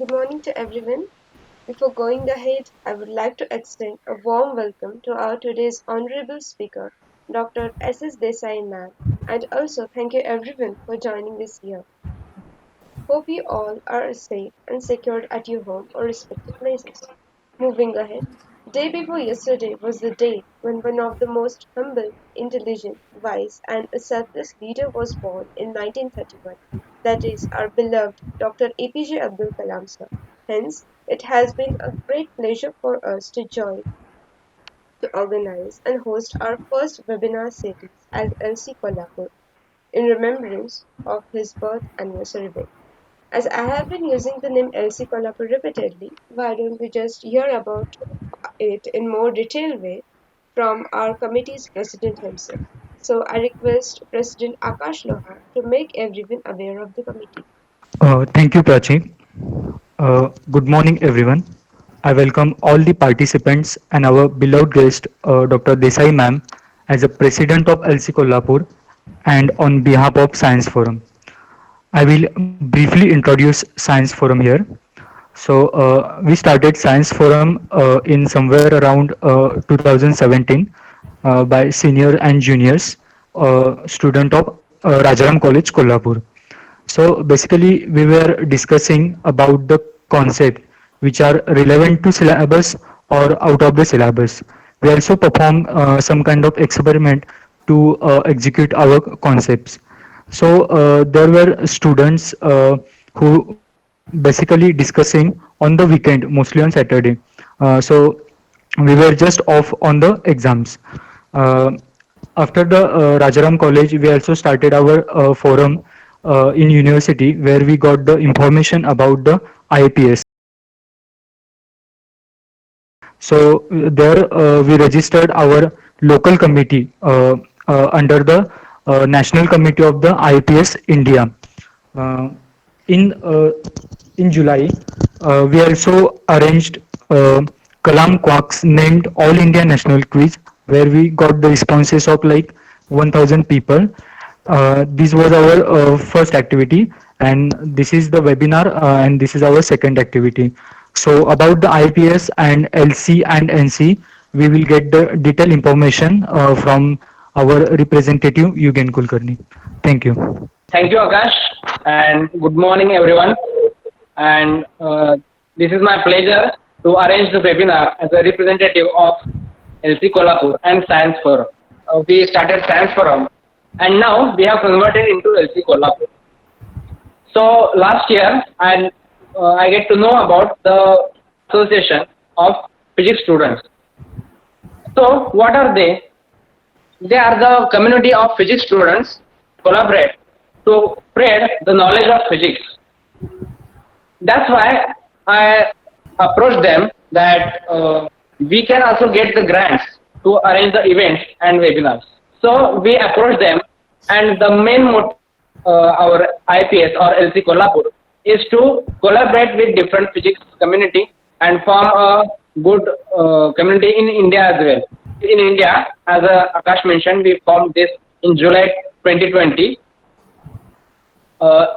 Good morning to everyone. Before going ahead, I would like to extend a warm welcome to our today's honorable speaker, Dr. S.S. Desai ma'am, and also thank you everyone for joining us here. Hope you all are safe and secured at your home or respective places. Moving ahead, day before yesterday was the day when one of the most humble, intelligent, wise, and a selfless leader was born in 1931. That is, our beloved Dr. APJ Abdul Kalam sir. Hence, it has been a great pleasure for us to join to organize and host our first webinar series at LC Kolhapur in remembrance of his birth anniversary week. As I have been using the name LC Kolhapur repeatedly, why don't we just hear about it in more detailed way from our committee's president himself. So I request President Akash Lohar to make everyone aware of the committee. Thank you, Prachi. Good morning, everyone. I welcome all the participants and our beloved guest, Dr. Desai ma'am, as a president of LC Kolhapur and on behalf of Science Forum. I will briefly introduce Science Forum here. We started Science Forum in somewhere around 2017 by senior and juniors, student of Rajaram College, Kolhapur. So basically, we were discussing about the concept which are relevant to syllabus or out of the syllabus. We also perform some kind of experiment to execute our concepts. There were students who basically discussing on the weekend, mostly on Saturday. We were just off on the exams. Uh, After the Rajaram College, we also started our forum in university where we got the information about the IPS. There we registered our local committee under the National Committee of the IPS India. Uh, in uh, in July, we also arranged Kalam Quacks named All India National Quiz, where we got the responses of like 1,000 people. This was our first activity, and this is the webinar, and this is our second activity. So about the IPS and LC and NC, we will get the detailed information from our representative Yugen Kulkarni. Thank you. Thank you, Akash, and good morning, everyone. And this is my pleasure to arrange the webinar as a representative of LC Kolhapur and Science Forum. We started Science Forum, and now we have converted into LC Kolhapur. So last year, I get to know about the association of physics students. So what are they? They are the community of physics students collaborate to spread the knowledge of physics. That's why I approached them that we can also get the grants to arrange the events and webinars. So we approached them, and the main motive our IPS or LC Kolhapur is to collaborate with different physics community and form a good community in India as well. In India, as Akash mentioned, we formed this in July 2020.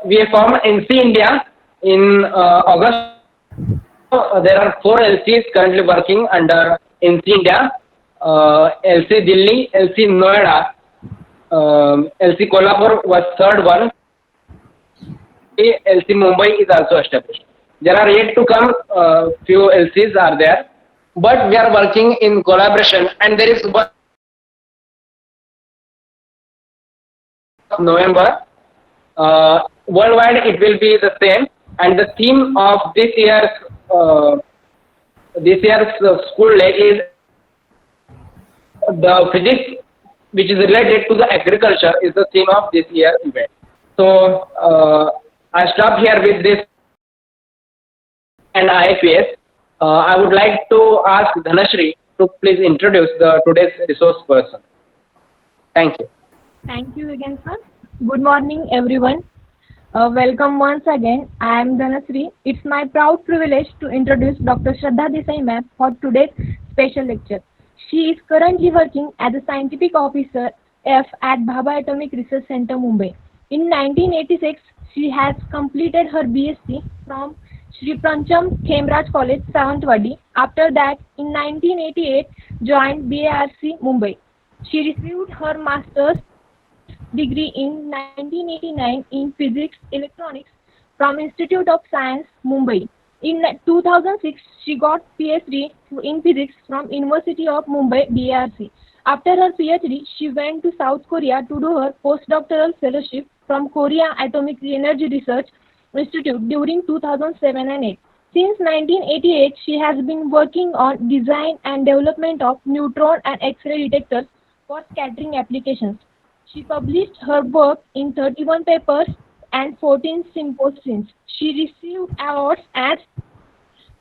We formed NC India in August. There are four LCs currently working under NC India, LC Delhi, LC Noida, LC Kolhapur was third one. LC Mumbai is also established. There are yet to come few LCs are there, but we are working in collaboration, and there is one November. Worldwide, it will be the same, and the theme of uh, this year's school day is the physics, which is related to the agriculture, is the theme of this year's event. So I stop here with this and IPS. I would like to ask Dhanashri to please introduce the today's resource person. Thank you. Thank you again, sir. Good morning, everyone. Welcome once again. I am Dhanasri. It's my proud privilege to introduce Dr. Shraddha Desai ma'am for today's special lecture. She is currently working as a scientific officer F at Bhabha Atomic Research Center, Mumbai. In 1986, she has completed her BSc from Sri Prancham Khemraj College, Sawantwadi. After that, in 1988, joined BARC, Mumbai. She received her master's degree in 1989 in Physics Electronics from Institute of Science, Mumbai. In 2006, she got PhD in Physics from University of Mumbai, BARC. After her PhD, she went to South Korea to do her postdoctoral fellowship from Korea Atomic Energy Research Institute during 2007 and 8. Since 1988, she has been working on design and development of neutron and X-ray detectors for scattering applications. She published her work in 31 papers and 14 symposiums. She received awards as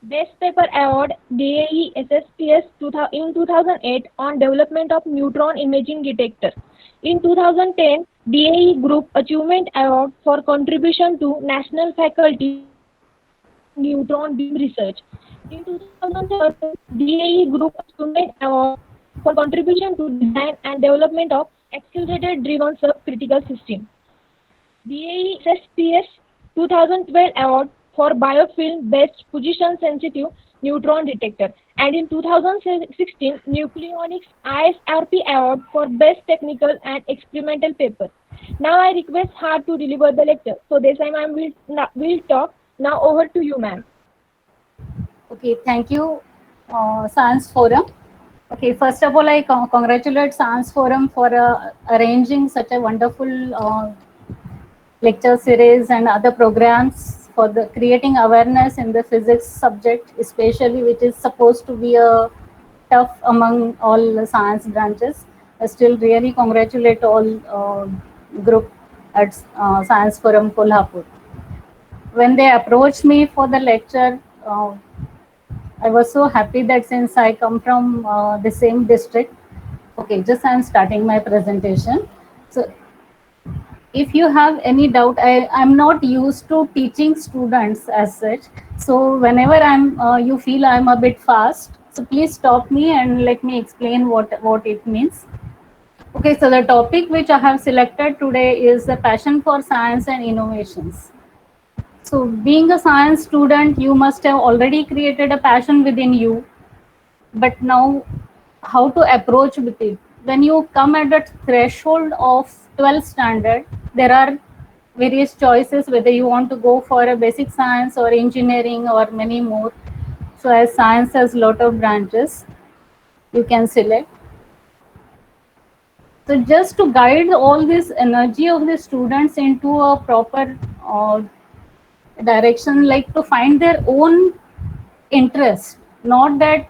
Best Paper Award DAE SSPS in 2008 on development of neutron imaging detector. In 2010, DAE Group Achievement Award for contribution to National Faculty Neutron Beam Research. In 2013, DAE Group Achievement Award for contribution to design and development of accelerator driven subcritical system. BAE SSPS 2012 award for biofilm based position sensitive neutron detector, and in 2016 Nucleonics ISRP award for best technical and experimental paper. Now I request her to deliver the lecture. So Desai ma'am will talk. Now over to you, ma'am. Okay, thank you, Science Forum. Okay, first of all, I congratulate Science Forum for arranging such a wonderful lecture series and other programs for the creating awareness in the physics subject, especially which is supposed to be a tough among all the science branches. I still really congratulate all group at Science Forum Kolhapur. When they approached me for the lecture, I was so happy that since I come from the same district. Okay, just I'm starting my presentation. So if you have any doubt, I'm not used to teaching students as such. So whenever you feel I'm a bit fast, so please stop me and let me explain what it means. Okay, so the topic which I have selected today is the passion for science and innovations. So being a science student, you must have already created a passion within you, but now how to approach with it? When you come at the threshold of 12th standard, there are various choices whether you want to go for a basic science or engineering or many more. So as science has lot of branches, you can select. So just to guide all this energy of the students into a proper direction, like to find their own interest, not that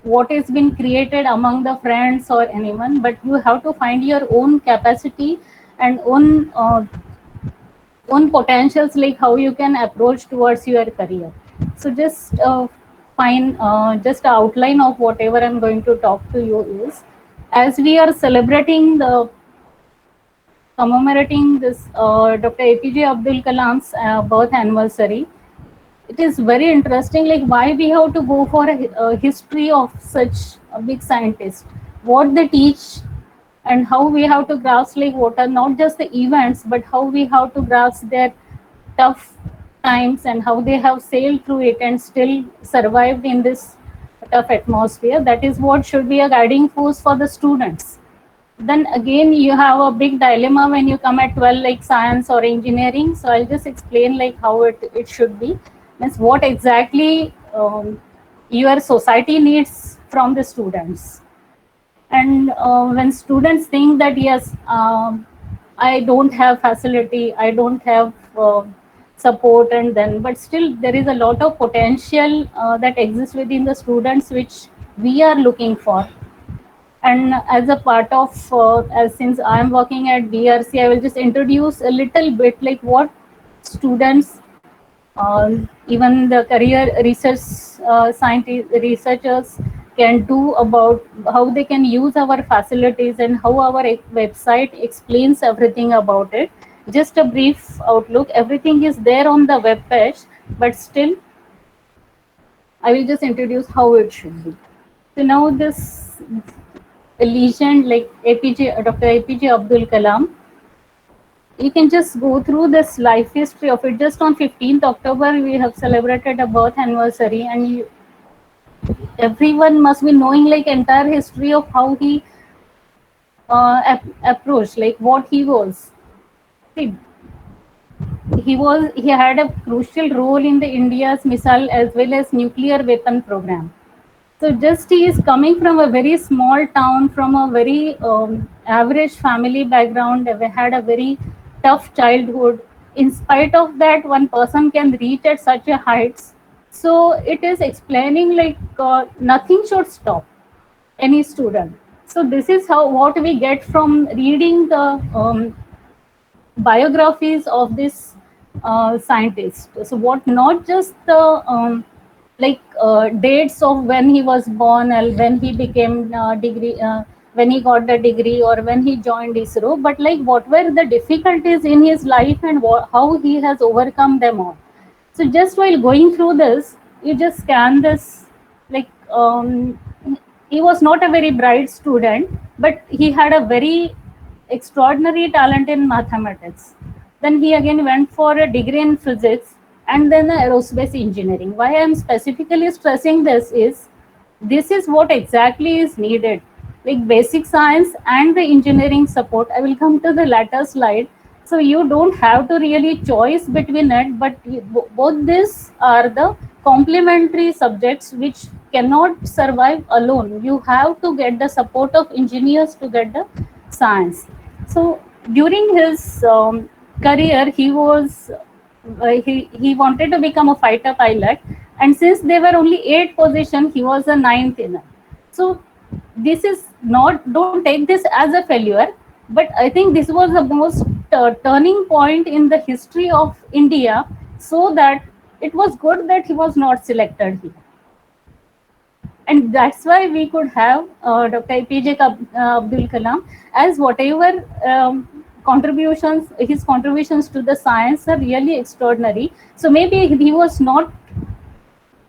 what has been created among the friends or anyone, but you have to find your own capacity and own potentials, like how you can approach towards your career. So just find just an outline of whatever I'm going to talk to you is, as we are celebrating the commemorating this Dr. APJ Abdul Kalam's birth anniversary, it is very interesting, like why we have to go for a history of such a big scientist, what they teach, and how we have to grasp, like what are not just the events, but how we have to grasp their tough times and how they have sailed through it and still survived in this tough atmosphere. That is what should be a guiding force for the students. Then again, you have a big dilemma when you come at 12, like science or engineering. So I'll just explain like how it should be. Means what exactly your society needs from the students. And when students think that yes, I don't have facility, I don't have support, and then but still there is a lot of potential that exists within the students which we are looking for. And as a part of since I'm working at BRC, I will just introduce a little bit like what students, even the career research scientists, researchers can do about how they can use our facilities and how our website explains everything about it. Just a brief outlook. Everything is there on the web page, but still I will just introduce how it should be. So now this legend like Dr. APJ Abdul Kalam, You can just go through this life history of it. Just on 15th October, we have celebrated a birth anniversary, and everyone must be knowing like entire history of how he approached, like what he was. See, he had a crucial role in the India's missile as well as nuclear weapon program. So just he is coming from a very small town, from a very average family background, had a very tough childhood. In spite of that, one person can reach at such a heights. So it is explaining like nothing should stop any student. So this is how what we get from reading the biographies of this scientist. So what not just the dates of when he was born and when he became degree, when he got the degree or when he joined ISRO, but like what were the difficulties in his life and how he has overcome them all. So just while going through this, you just scan this, like he was not a very bright student, but he had a very extraordinary talent in mathematics. Then he again went for a degree in physics and then aerospace engineering. Why I am specifically stressing this is what exactly is needed, like basic science and the engineering support. I will come to the latter slide. So you don't have to really choice between it, but both these are the complementary subjects which cannot survive alone. You have to get the support of engineers to get the science. So during his career, he wanted to become a fighter pilot, and since there were only 8 positions, he was the ninth in it. So this is not, don't take this as a failure, but I think this was the most turning point in the history of India, so that it was good that he was not selected here. And that's why we could have Dr. APJ Abdul Kalam, as whatever his contributions to the science are really extraordinary. So maybe he was not,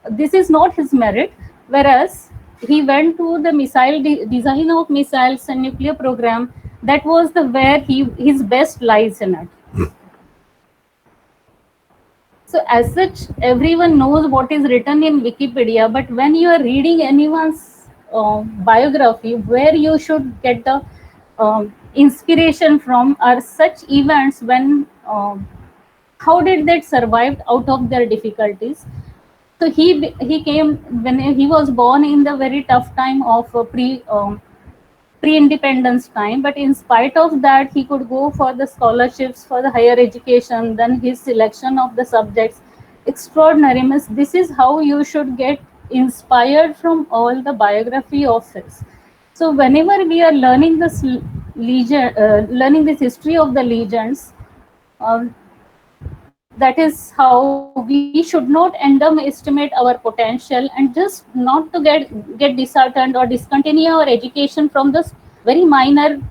this is not his merit, whereas he went to the design of missiles and nuclear program. That was the where his best lies in it. So as such, everyone knows what is written in Wikipedia, but when you are reading anyone's biography, where you should get the inspiration from are such events when how did they survive out of their difficulties. So he came when he was born in the very tough time of pre-independence time, but in spite of that, he could go for the scholarships for the higher education. Then his selection of the subjects, extraordinary. This is how you should get inspired from all the biography of his. So whenever we are learning this learning this history of the legends, that is how we should not underestimate our potential, and just not to get disheartened or discontinue our education from this very minor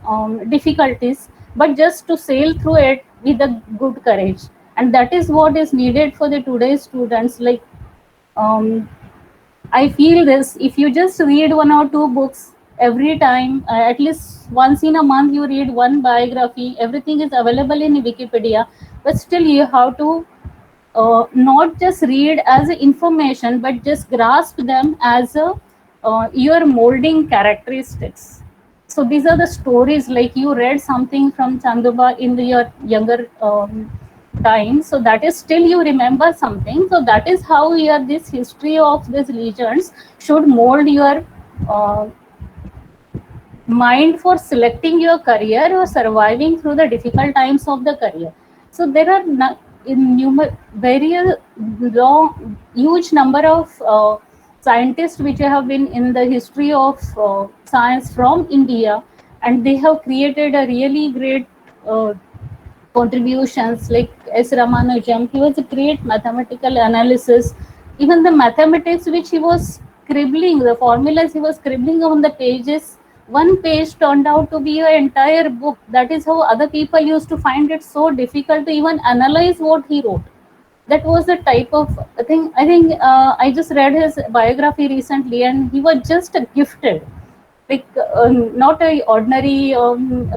difficulties, but just to sail through it with a good courage. And that is what is needed for the today's students. Like I feel this, if you just read 1 or 2 books every time, at least once in a month you read one biography, everything is available in Wikipedia, but still you have to not just read as information, but just grasp them as your molding characteristics. So these are the stories, like you read something from Chanduba in your younger time, so that is still you remember something. So that is how here this history of these legends should mold your mind for selecting your career or surviving through the difficult times of the career. So there are very long, huge number of scientists which have been in the history of science from India, and they have created a really great contributions. Like S. Ramanujan, he was a great mathematical analysis. Even the mathematics which he was scribbling, the formulas he was scribbling on the pages, one page turned out to be an entire book. That is how other people used to find it so difficult to even analyze what he wrote. That was the type of I think I just read his biography recently, and he was just gifted. like not a ordinary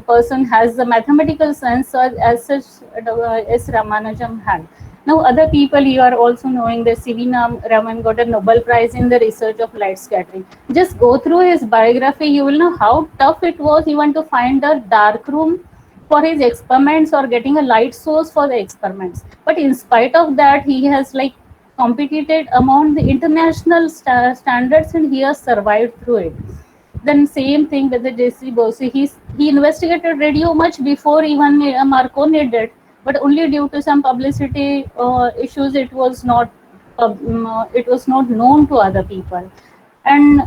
person has the mathematical sense as such as Ramanujam had. Now, other people you are also knowing that C.V. Raman got a Nobel Prize in the research of light scattering. Just go through his biography, you will know how tough it was even to find a dark room for his experiments or getting a light source for the experiments. But in spite of that, he has like competed among the international standards and he has survived through it. Then same thing with the J.C. Bose. He investigated radio much before even Marconi did, but only due to some publicity issues, it was not known to other people. And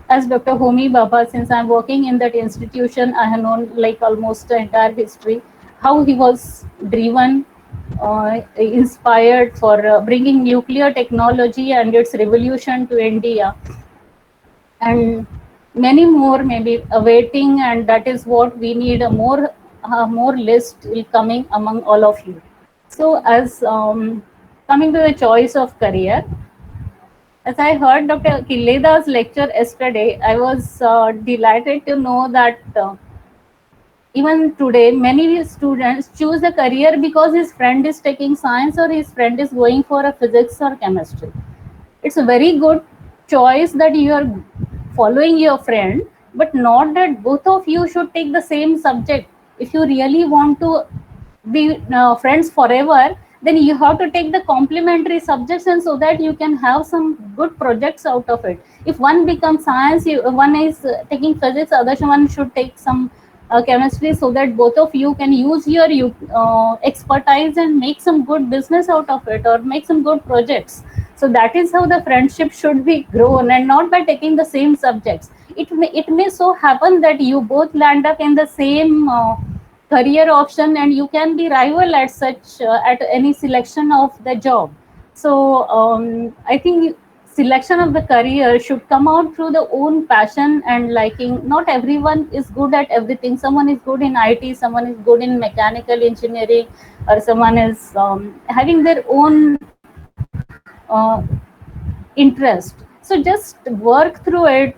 as Dr. Homi Bhabha, since I'm working in that institution, I have known like almost the entire history, how he was driven, inspired for bringing nuclear technology and its revolution to India. And many more may be awaiting, and that is what we need a more list will coming among all of you. So as coming to the choice of career, as I heard Dr. Kileda's lecture yesterday, I was delighted to know that even today many students choose a career because his friend is taking science or his friend is going for a physics or chemistry. It's a very good choice that you are following your friend, but not that both of you should take the same subject. If you really want to be friends forever, then you have to take the complementary subjects, and so that you can have some good projects out of it. If one becomes science, one is taking physics, other one should take some chemistry, so that both of you can use your expertise and make some good business out of it or make some good projects. So that is how the friendship should be grown, and not by taking the same subjects. It may so happen that you both land up in the same career option, and you can be rival at such at any selection of the job. So I think selection of the career should come out through the own passion and liking. Not everyone is good at everything. Someone is good in IT, someone is good in mechanical engineering, or someone is having their own interest. So just work through it.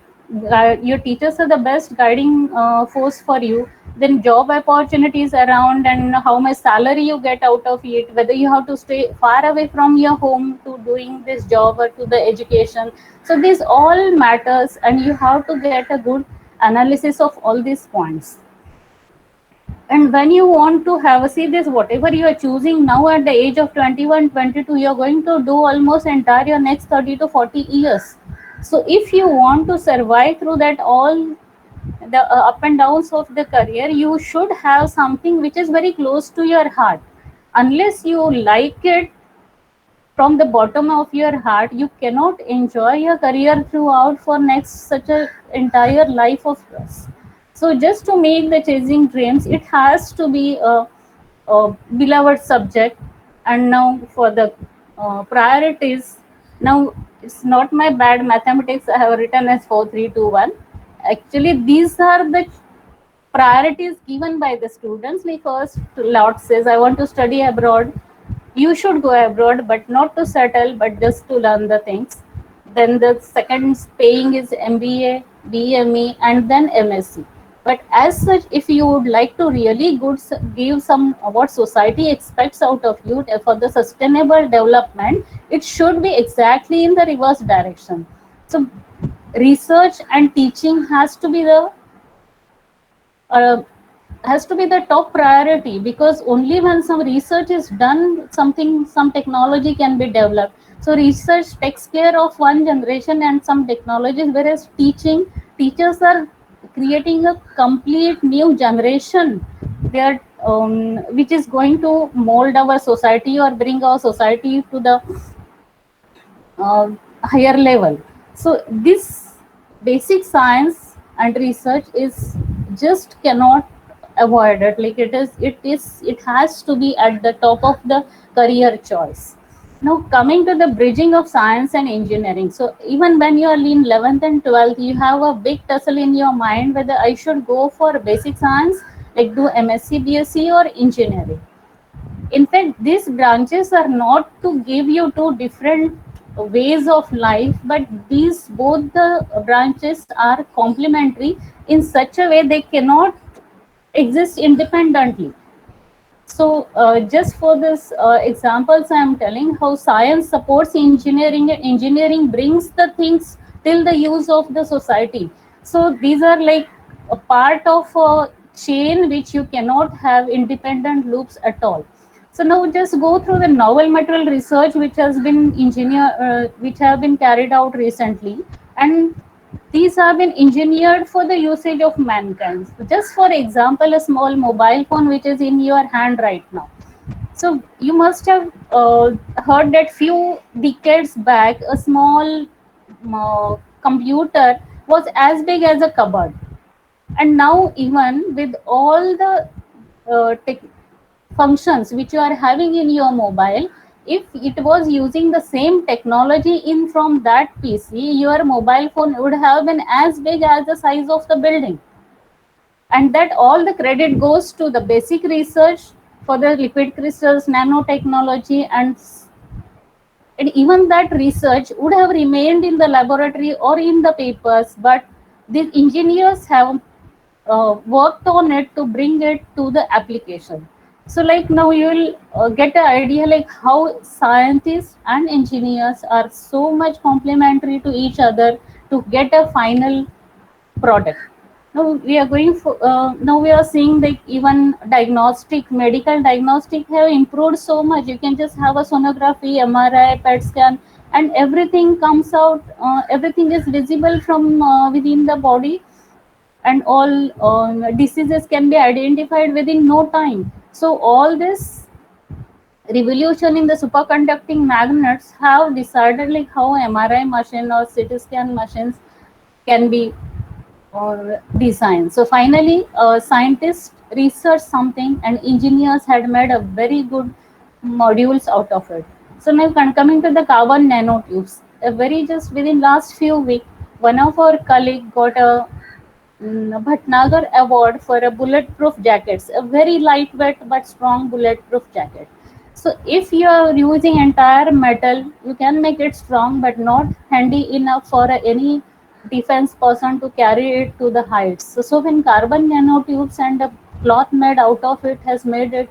Your teachers are the best guiding force for you. Then job opportunities around, and how much salary you get out of it, whether you have to stay far away from your home to doing this job or to the education. So this all matters, and you have to get a good analysis of all these points. And when you want to have, see this, whatever you are choosing now at the age of 21, 22, you're going to do almost entire your next 30 to 40 years. So if you want to survive through that all the up and downs of the career, you should have something which is very close to your heart. Unless you like it from the bottom of your heart, you cannot enjoy your career throughout for next such a entire life of yours. So just to make the chasing dreams, it has to be a beloved subject. And now for the priorities, now it's not my bad mathematics I have written as 4321. Actually, these are the priorities given by the students. Like first lot says, I want to study abroad. You should go abroad, but not to settle, but just to learn the things. Then the second paying is MBA, BME, and then MSc. But as such, if you would like to really give some what society expects out of you for the sustainable development, it should be exactly in the reverse direction. So research and teaching has to be the top priority, because only when some research is done, some technology can be developed. So research takes care of one generation and some technologies, whereas teachers are creating a complete new generation. They are which is going to mold our society or bring our society to the higher level. So this basic science and research is just cannot avoid it. Like it has to be at the top of the career choice. Now coming to the bridging of science and engineering. So even when you are in 11th and 12th, you have a big tussle in your mind whether I should go for basic science, like do MSc, BSc, or engineering. In fact, these branches are not to give you two different ways of life, but these both the branches are complementary in such a way they cannot exist independently. So just for this examples, I am telling how science supports engineering and engineering brings the things till the use of the society. So these are like a part of a chain which you cannot have independent loops at all. So now just go through the novel material research which have been carried out recently, and these have been engineered for the usage of mankind. So just for example, a small mobile phone which is in your hand right now. So you must have heard that few decades back, a small computer was as big as a cupboard, and now even with all the tech functions which you are having in your mobile, if it was using the same technology in from that PC, your mobile phone would have been as big as the size of the building. And that all the credit goes to the basic research for the lipid crystals, nanotechnology, and even that research would have remained in the laboratory or in the papers, but the engineers have worked on it to bring it to the application. So like now you will get an idea like how scientists and engineers are so much complementary to each other to get a final product. Now we are going for now we are seeing like even medical diagnostic have improved so much. You can just have a sonography, MRI, PET scan, and everything comes out. Everything is visible from within the body, and all diseases can be identified within no time. So all this revolution in the superconducting magnets have decided like how MRI machine or CT scan machines can be or design. So finally, scientists researched something and engineers had made a very good modules out of it. So now coming to the carbon nanotubes, a very just within last few weeks, one of our colleague got a Bhatnagar Award for a bulletproof jackets, a very lightweight but strong bulletproof jacket. So if you are using entire metal, you can make it strong but not handy enough for any defense person to carry it to the heights. So when carbon nanotubes and the cloth made out of it has made it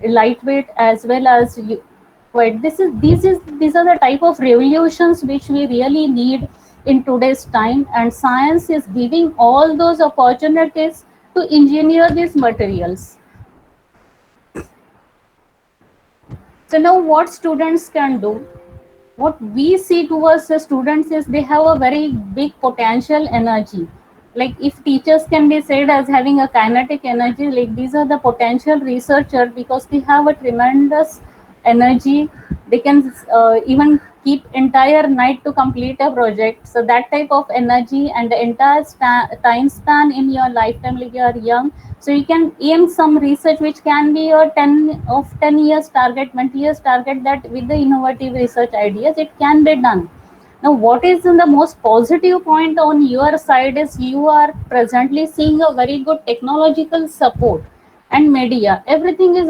lightweight as well as quite. These are the type of revolutions which we really need in today's time, and science is giving all those opportunities to engineer these materials. So now what students can do, what we see towards the students is they have a very big potential energy. Like if teachers can be said as having a kinetic energy, like these are the potential researchers because they have a tremendous energy. They can even keep entire night to complete a project. So that type of energy and the entire time span in your lifetime, like you are young, so you can aim some research which can be your 10 years target, 20 years target, that with the innovative research ideas it can be done. Now what is the most positive point on your side is you are presently seeing a very good technological support and media. Everything is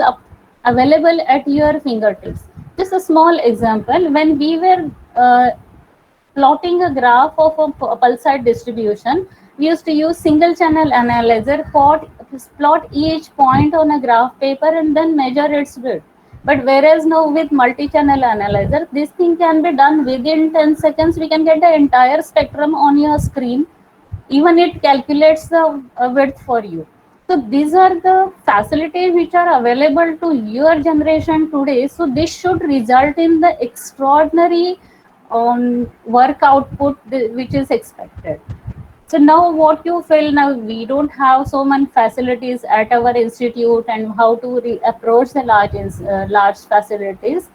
available at your fingertips. Just a small example, when we were plotting a graph of a pulsar distribution, we used to use single channel analyzer, plot each point on a graph paper and then measure its width. But whereas now with multi-channel analyzer, this thing can be done within 10 seconds. We can get the entire spectrum on your screen. Even it calculates the width for you. So these are the facilities which are available to your generation today. So this should result in the extraordinary work output which is expected. So now what you feel, now we don't have so many facilities at our institute, and how to approach the large facilities.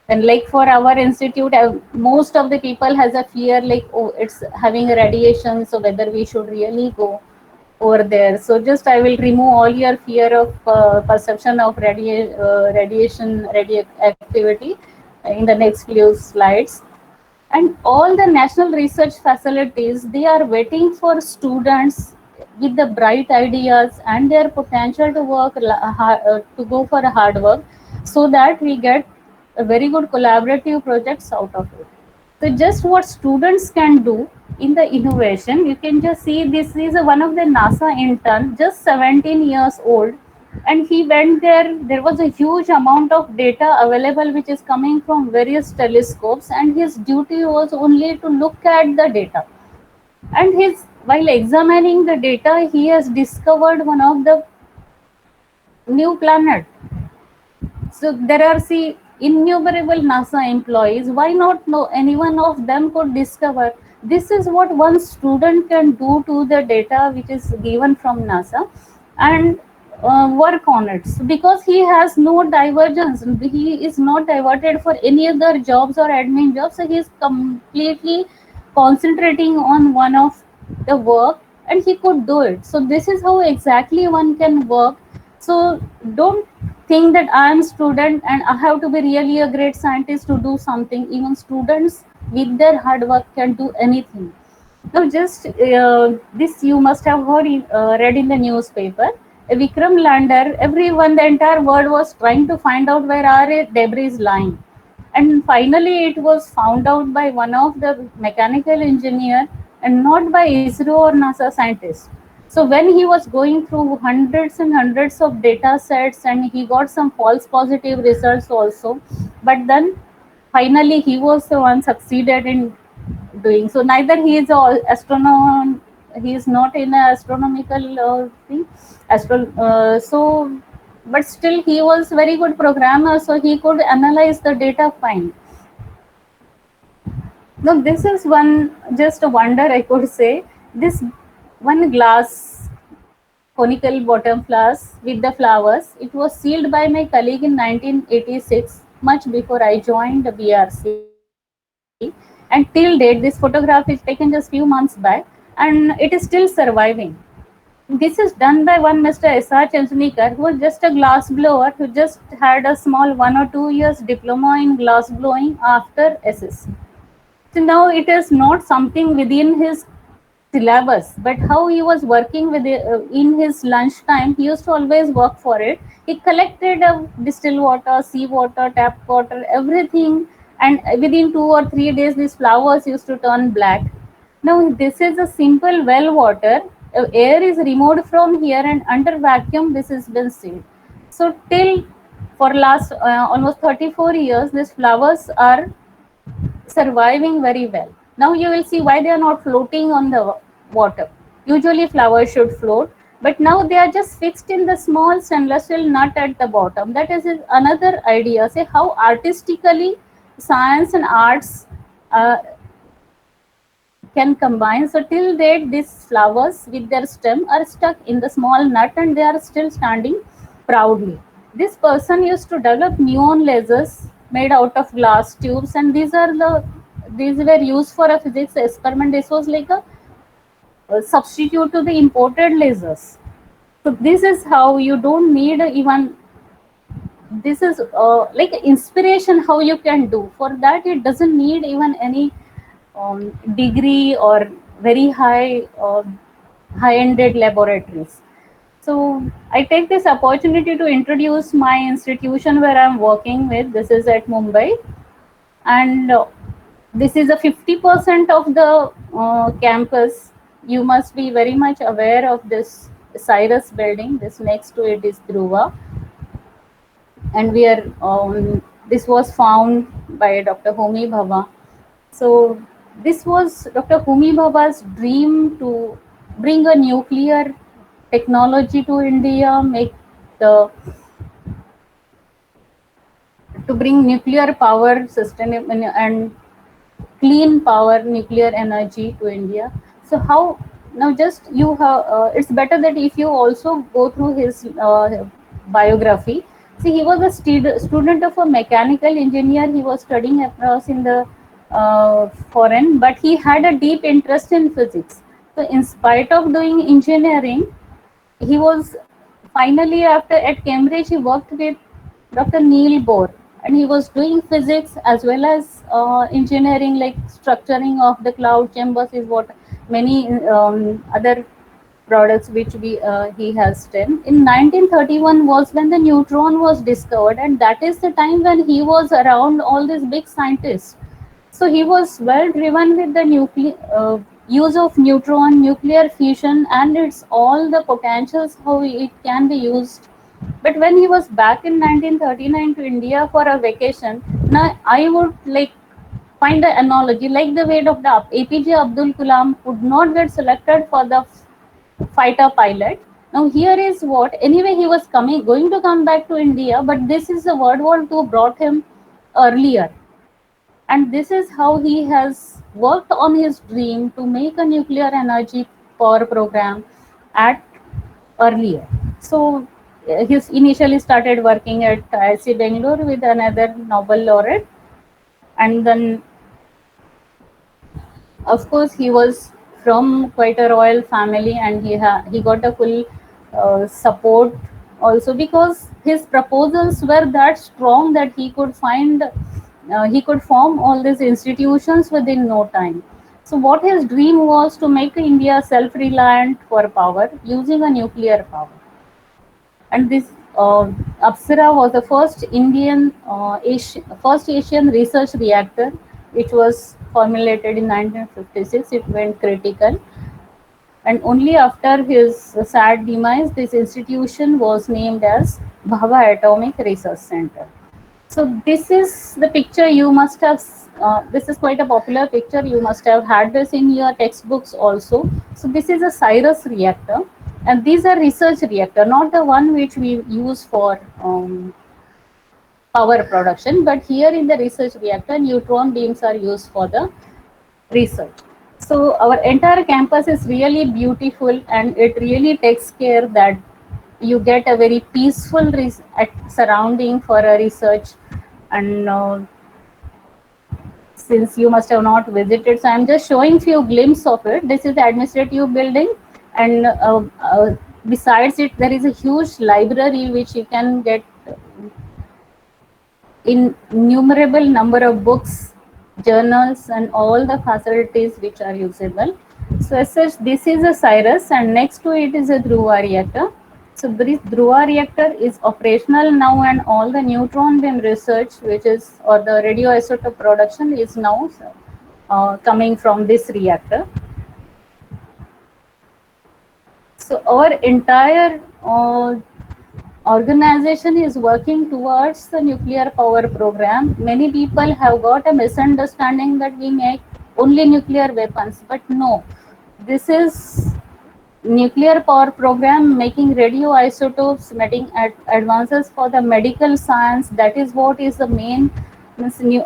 And like for our institute, most of the people has a fear like, oh, it's having a radiation, so whether we should really go over there. So just I will remove all your fear of perception of radiation radioactivity in the next few slides. And all the national research facilities, they are waiting for students with the bright ideas and their potential to work to go for a hard work, so that we get a very good collaborative projects out of it. So just what students can do in the innovation, you can just see this is one of the NASA intern, just 17 years old, and he went there. There was a huge amount of data available, which is coming from various telescopes, and his duty was only to look at the data. And his while examining the data, he has discovered one of the new planet. So there are see innumerable NASA employees. Why not know any one of them could discover? This is what one student can do to the data which is given from NASA, and work on it. So because he has no divergence, he is not diverted for any other jobs or admin jobs. So he is completely concentrating on one of the work, and he could do it. So this is how exactly one can work. So don't think that I am student and I have to be really a great scientist to do something. Even students with their hard work can do anything. Now, just this you must have heard read in the newspaper. A Vikram lander, everyone, the entire world was trying to find out where our debris is lying, and finally it was found out by one of the mechanical engineer and not by ISRO or NASA scientists. So when he was going through hundreds and hundreds of data sets, and he got some false positive results also, but then finally he was the one succeeded in doing. So neither he is all astronom, he is not in a astronomical thing, so but still he was very good programmer, so he could analyze the data fine. Now this is one just a wonder, I could say. This one glass conical bottom flask with the flowers, it was sealed by my colleague in 1986, much before I joined the BRC. And till date, this photograph is taken just few months back, and it is still surviving. This is done by one Mr. S.R. Chanchnikar, who was just a glass blower, who just had a small 1 or 2 years diploma in glass blowing after SSC. So now it is not something within his syllabus, but how he was working with it, in his lunch time, he used to always work for it. He collected distilled water, sea water, tap water, everything, and within 2 or 3 days, these flowers used to turn black. Now this is a simple well water. Air is removed from here, and under vacuum, this has been sealed. So till for last almost 34 years, these flowers are surviving very well. Now you will see why they are not floating on the water. Usually flowers should float, but now they are just fixed in the small stainless steel nut at the bottom. That is another idea. Say how artistically science and arts can combine. So till date, these flowers with their stem are stuck in the small nut, and they are still standing proudly. This person used to develop neon lasers made out of glass tubes, and these were used for a physics experiment. This was like a substitute to the imported lasers. So this is how you don't need even, this is like inspiration how you can do. For that it doesn't need even any degree or very high-ended laboratories. So I take this opportunity to introduce my institution where I'm working with. This is at Mumbai, and this is a 50% of the campus. You must be very much aware of this Cyrus building. This next to it is Dhruva, and we are this was found by Dr. Homi Bhabha. So this was Dr. Homi Bhabha's dream to bring a nuclear technology to India, to bring nuclear power system and clean power, nuclear energy to India. So how now? Just you have. It's better that if you also go through his biography. See, he was a student of a mechanical engineer. He was studying across in the foreign, but he had a deep interest in physics. So, in spite of doing engineering, he was finally after at Cambridge he worked with Dr. Neil Bohr, and he was doing physics as well as engineering, like structuring of the cloud chambers is what many other products which he has done. In 1931 was when the neutron was discovered, and that is the time when he was around all these big scientists. So he was well driven with the use of neutron, nuclear fusion, and its all the potentials how it can be used. But when he was back in 1939 to India for a vacation, now I would like find the analogy like the way Dr. APJ Abdul Kalam could not get selected for the fighter pilot. Now here is what anyway he was going to come back to India, but this is the World War II brought him earlier, and this is how he has worked on his dream to make a nuclear energy power program at earlier. So he's initially started working at IIT Bangalore with another Nobel laureate, and then of course he was from quite a royal family, and he got a full support also, because his proposals were that strong that he could form all these institutions within no time. So what his dream was to make India self-reliant for power using a nuclear power. And this Apsara was the first first Asian research reactor, which was formulated in 1956. It went critical, and only after his sad demise, this institution was named as Bhabha Atomic Research Center. So this is the picture you must have. This is quite a popular picture. You must have had this in your textbooks also. So this is a Cyrus reactor, and these are research reactor, not the one which we use for power production. But here in the research reactor, neutron beams are used for the research. So our entire campus is really beautiful, and it really takes care that you get a very peaceful surrounding for a research. And since you must have not visited, so I'm just showing few glimpses of it. This is the administrative building, and besides it there is a huge library which you can get innumerable number of books, journals, and all the facilities which are usable. So as such, this is a Cyrus, and next to it is a Dhruva reactor. So this Dhruva reactor is operational now, and all the neutron beam research, which is, or the radioisotope production, is now coming from this reactor. So our entire organization is working towards the nuclear power program. Many people have got a misunderstanding that we make only nuclear weapons, but no, this is nuclear power program making radioisotopes, making advances for the medical science. That is what is the main,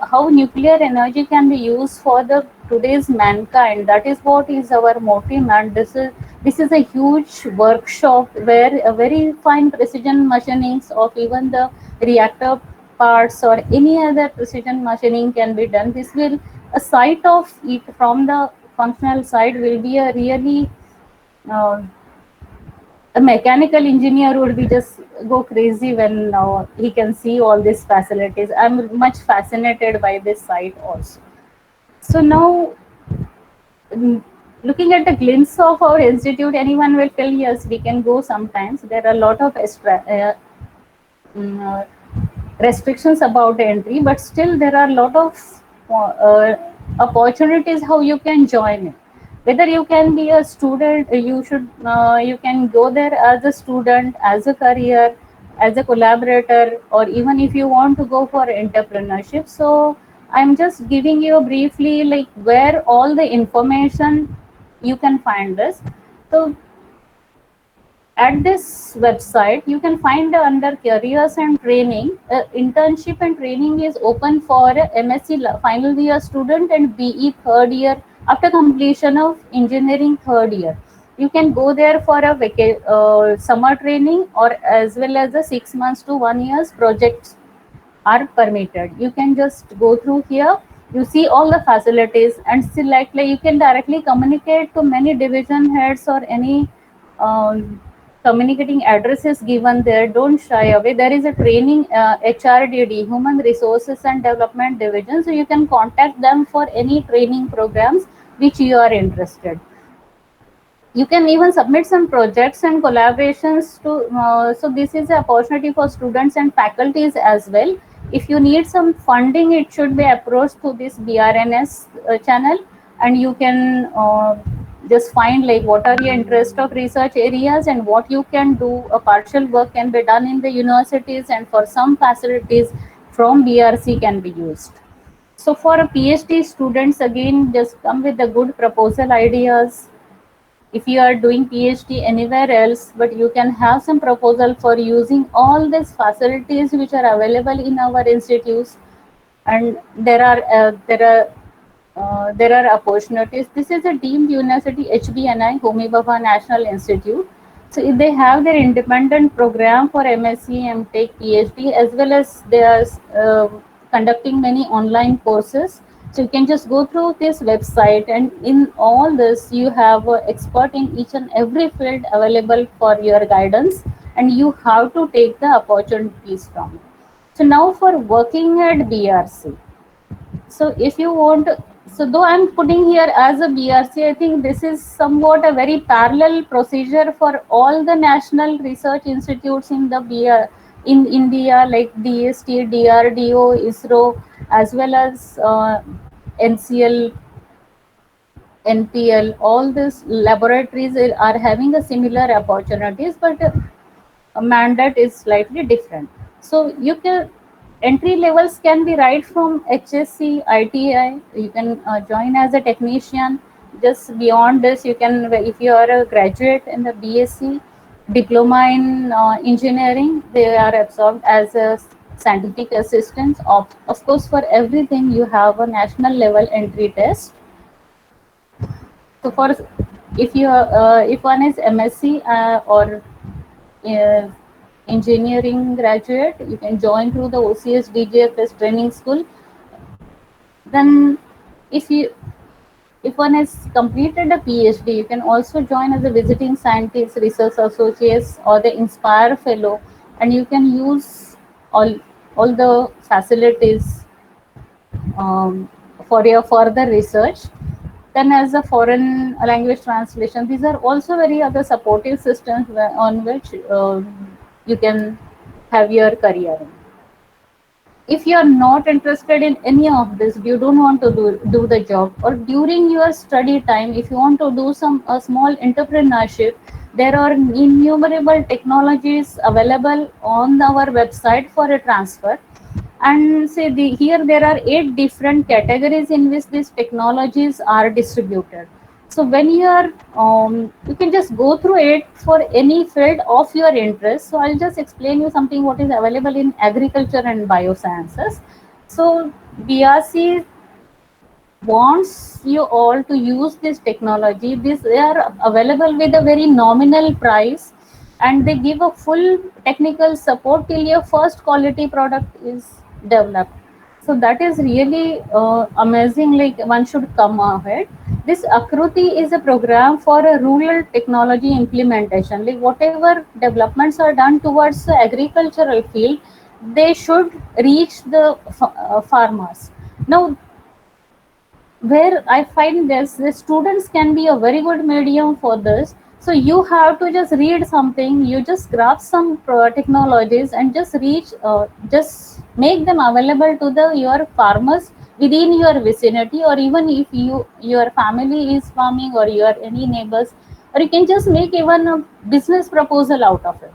how nuclear energy can be used for the today's mankind. That is what is our motive, and this is a huge workshop where a very fine precision machinings of even the reactor parts or any other precision machining can be done. This will, a sight of it from the functional side will be a really a mechanical engineer would be just go crazy when he can see all these facilities. I'm much fascinated by this site also. So now, looking at the glimpse of our institute, anyone will tell, yes, we can go sometimes. There are a lot of restrictions about entry, but still there are a lot of opportunities how you can join it. Whether you can be a student, you can go there as a student, as a career, as a collaborator, or even if you want to go for entrepreneurship. So I'm just giving you briefly like where all the information you can find this. So at this website, you can find under careers and training, internship and training is open for MSc final year student and BE third year after completion of engineering third year. You can go there for a summer training, or as well as a 6 months to 1 year's projects are permitted. You can just go through here. You see all the facilities and select, like you can directly communicate to many division heads or any communicating addresses given there. Don't shy away. There is a training HRDD, Human Resources and Development Division, so you can contact them for any training programs which you are interested. You can even submit some projects and collaborations to so this is an opportunity for students and faculties as well. If you need some funding, it should be approached to this BRNS channel, and you can just find like what are your interest of research areas and what you can do. A partial work can be done in the universities, and for some facilities from BRC can be used. So for a PhD students, again, just come with the good proposal ideas. If you are doing PhD anywhere else, but you can have some proposal for using all these facilities which are available in our institutes, and there are opportunities. This is a deemed university, HBNI, Homi Bhabha National Institute. So if they have their independent program for MSc, MTech, PhD, as well as they are conducting many online courses. So you can just go through this website, and in all this, you have an expert in each and every field available for your guidance, and you have to take the opportunities from it. So now for working at BRC. So if you want, so though I'm putting here as a BRC, I think this is somewhat a very parallel procedure for all the national research institutes in the in India, like DST, DRDO, ISRO, as well as NCL, NPL. All these laboratories are having a similar opportunities, but mandate is slightly different. So you can, entry levels can be right from HSC, ITI. You can join as a technician. Just beyond this, you can, if you are a graduate in the BSc, diploma in engineering, they are absorbed as a scientific assistant. Of course, for everything you have a national level entry test. So for, if you if one is MSc or uh, engineering graduate, you can join through the OCS DGFS training school. Then if you, if one has completed a PhD, you can also join as a visiting scientist, research associate, or the Inspire Fellow, and you can use all all the facilities for your further research. Then as a foreign language translation, these are also very other supportive systems on which you can have your career in. If you are not interested in any of this, you don't want to do the job, or during your study time, if you want to do some a small entrepreneurship, there are innumerable technologies available on our website for a transfer. And say here there are 8 different categories in which these technologies are distributed. So when you are you can just go through it for any field of your interest. So I'll just explain you something what is available in agriculture and biosciences. So BRC wants you all to use this technology. These, they are available with a very nominal price, and they give a full technical support till your first quality product is developed. So that is really amazing. Like, one should come ahead. This Akruti is a program for a rural technology implementation. Like, whatever developments are done towards the agricultural field, they should reach the farmers. Now, where I find this, the students can be a very good medium for this. So you have to just read something, you just grab some technologies and just just make them available to the your farmers within your vicinity, or even if your family is farming, or your any neighbors, or you can just make even a business proposal out of it.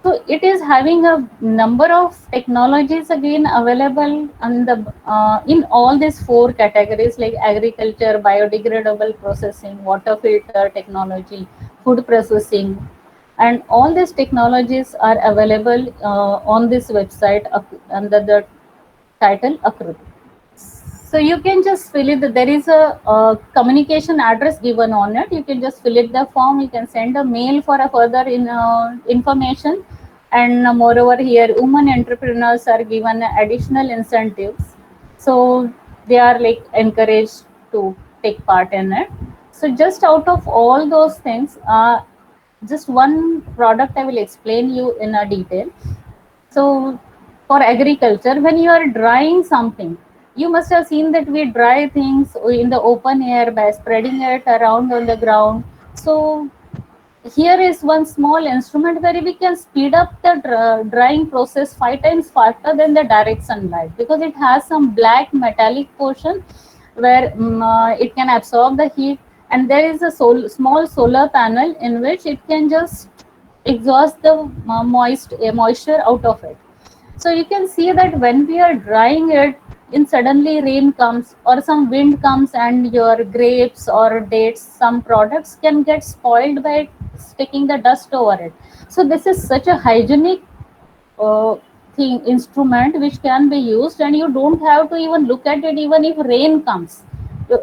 So it is having a number of technologies again available on the in all these 4 categories, like agriculture, biodegradable processing, water filter technology, food processing, and all these technologies are available on this website under the title Akruti. So you can just fill it. There is a communication address given on it. You can just fill it the form. You can send a mail for a further information. And moreover, here women entrepreneurs are given additional incentives. So they are like encouraged to take part in it. So just out of all those things, just one product I will explain you in a detail. So for agriculture, when you are drying something, you must have seen that we dry things in the open air by spreading it around on the ground. So here is one small instrument where we can speed up the drying process 5 times faster than the direct sunlight, because it has some black metallic portion where it can absorb the heat, and there is a small solar panel in which it can just exhaust the moisture out of it. So you can see that when we are drying it, in suddenly rain comes or some wind comes, and your grapes or dates, some products can get spoiled by sticking the dust over it. So this is such a hygienic uh, thing, instrument which can be used, and you don't have to even look at it even if rain comes.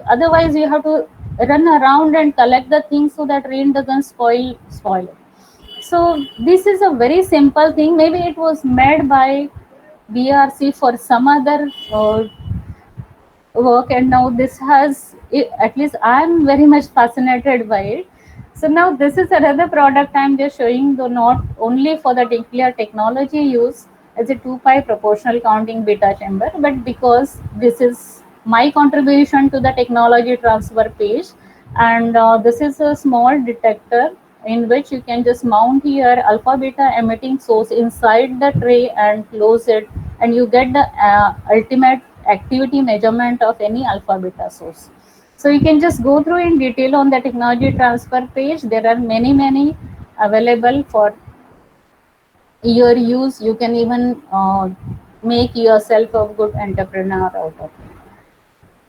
Otherwise you have to run around and collect the things so that rain doesn't spoil it. So this is a very simple thing. Maybe it was made by BRC for some other work, and now this has, at least I'm very much fascinated by it. So now this is another product I'm just showing, though not only for the nuclear technology use as a 2 pi proportional counting beta chamber, but because this is my contribution to the technology transfer page. And this is a small detector in which you can just mount your alpha beta emitting source inside the tray and close it, and you get the ultimate activity measurement of any alpha beta source. So you can just go through in detail on the technology transfer page. There are many available for your use. You can even make yourself a good entrepreneur out of it.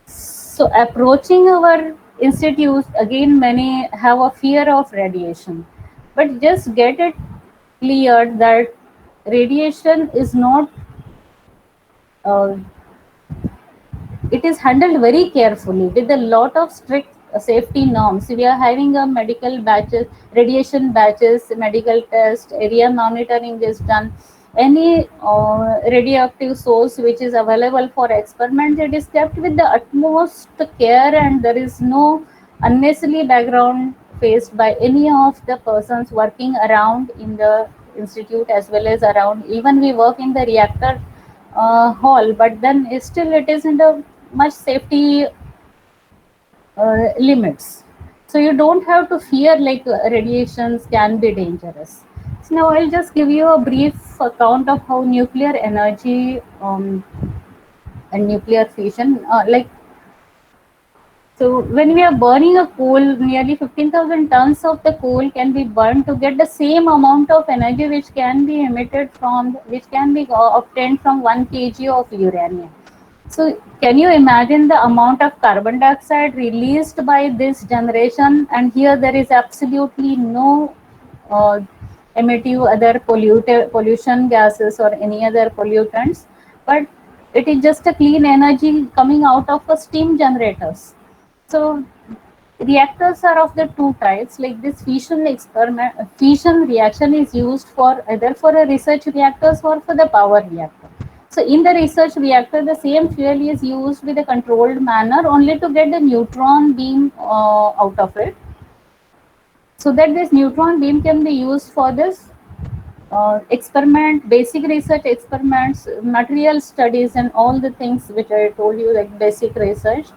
So approaching our institutes, again, many have a fear of radiation, but just get it cleared that radiation is not, uh, it is handled very carefully with a lot of strict safety norms. We are having a medical batches, radiation batches, medical test, area monitoring is done. Any radioactive source which is available for experiments, it is kept with the utmost care, and there is no unnecessary background faced by any of the persons working around in the institute, as well as around, even we work in the reactor hall, but then still it is in the much safety limits. So you don't have to fear like radiations can be dangerous. So now I'll just give you a brief account of how nuclear energy and nuclear fission, so when we are burning a coal, nearly 15,000 tons of the coal can be burned to get the same amount of energy which can be emitted from, which can be obtained from 1 kg of uranium. So can you imagine the amount of carbon dioxide released by this generation? And here there is absolutely no uh, emittive other pollution gases or any other pollutants, but it is just a clean energy coming out of a steam generators. So reactors are of the two types. Like this fission reaction is used for either for a research reactors or for the power reactor. So in the research reactor, the same fuel is used with a controlled manner only to get the neutron beam out of it, so that this neutron beam can be used for this experiment, basic research experiments, material studies, and all the things which I told you, like basic research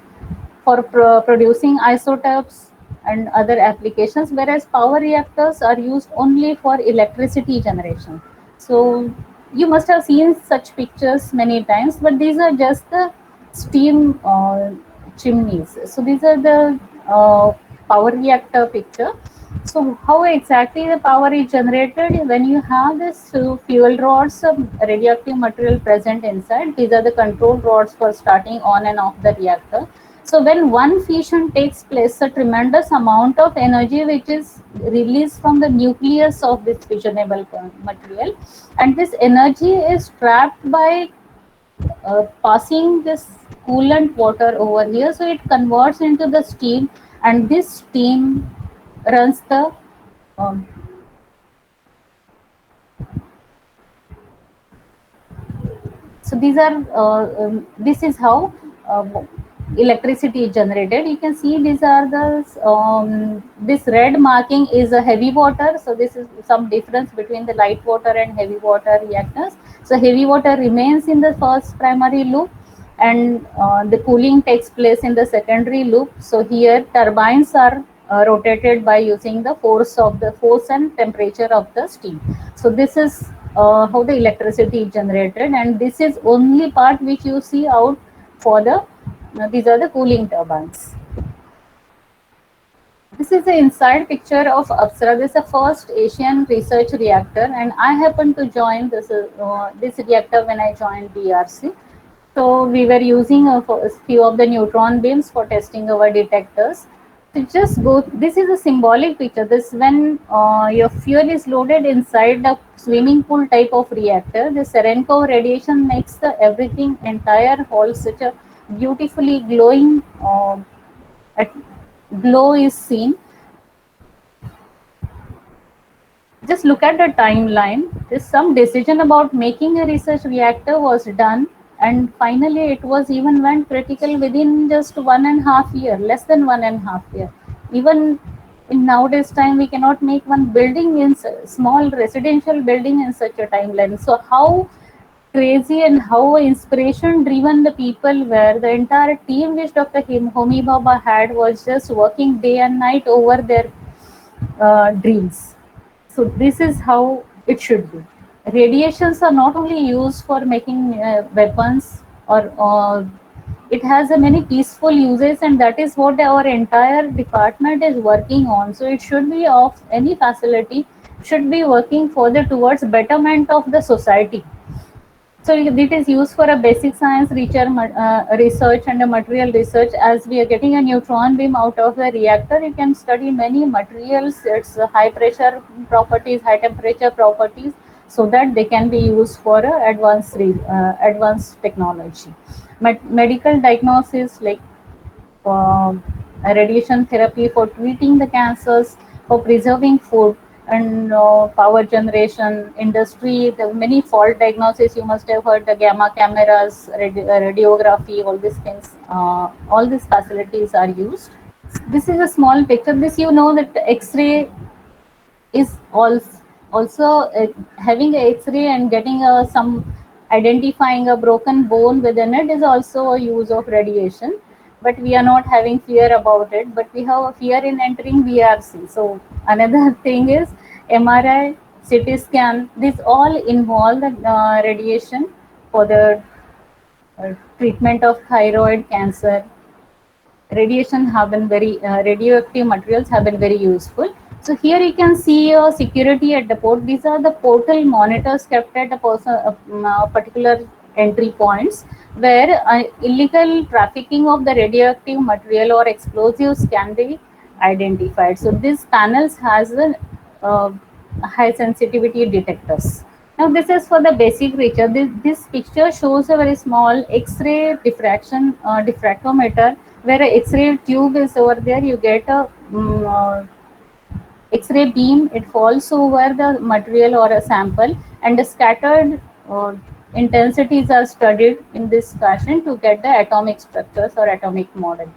for producing isotopes and other applications, whereas power reactors are used only for electricity generation. So you must have seen such pictures many times, but these are just the steam chimneys. So these are the power reactor picture. So how exactly the power is generated? When you have this fuel rods of radioactive material present inside, these are the control rods for starting on and off the reactor. So when one fission takes place, a tremendous amount of energy which is released from the nucleus of this fissionable material, and this energy is trapped by passing this coolant water over here. So it converts into the steam, and this steam runs the um, so these are this is how electricity is generated. You can see these are the this red marking is a heavy water. So this is some difference between the light water and heavy water reactors. So heavy water remains in the first primary loop, and the cooling takes place in the secondary loop. So here turbines are rotated by using the force and temperature of the steam. So this is how the electricity is generated, and this is only part which you see out for the these are the cooling turbines. This is the inside picture of Apsara. This is the first Asian research reactor, and I happened to join this reactor when I joined BRC. So we were using a few of the neutron beams for testing our detectors. So just go. This is a symbolic picture. This when your fuel is loaded inside the swimming pool type of reactor. The Cherenkov radiation makes the everything entire hall such a beautifully glowing at glow is seen. Just look at the timeline. There's some decision about making a research reactor was done, and finally it was even went critical within just 1.5 year, less than 1.5 year. Even in nowadays time, we cannot make one building in small residential building in such a timeline. So how crazy and how inspiration driven the people were. The entire team which Dr. Homi Bhabha had was just working day and night over their dreams. So this is how it should be. Radiations are not only used for making weapons, or it has a many peaceful uses, and that is what our entire department is working on. So it should be of any facility should be working further towards betterment of the society. So it is used for a basic science research and a material research. As we are getting a neutron beam out of the reactor, you can study many materials, its high pressure properties, high temperature properties, so that they can be used for advanced technology. Medical diagnosis like uh, radiation therapy for treating the cancers, for preserving food, and power generation, industry, the many fault diagnosis. You must have heard the gamma cameras, radiography, all these things, all these facilities are used. This is a small picture. This you know that X-ray is also having a X-ray and getting some identifying a broken bone within it is also a use of radiation, but we are not having fear about it, but we have a fear in entering BRC. So another thing is MRI, CT scan, these all involve the radiation for the treatment of thyroid cancer. Radiation have been very radioactive materials have been very useful. So here you can see security at the port. These are the portal monitors kept at particular entry points where illegal trafficking of the radioactive material or explosives can be identified. So these panels has a uh, high sensitivity detectors. Now this is for the basic picture. This picture shows a very small X-ray diffractometer where a X-ray tube is over there. You get a X-ray beam. It falls over the material or a sample, and the scattered intensities are studied in this fashion to get the atomic structures or atomic model.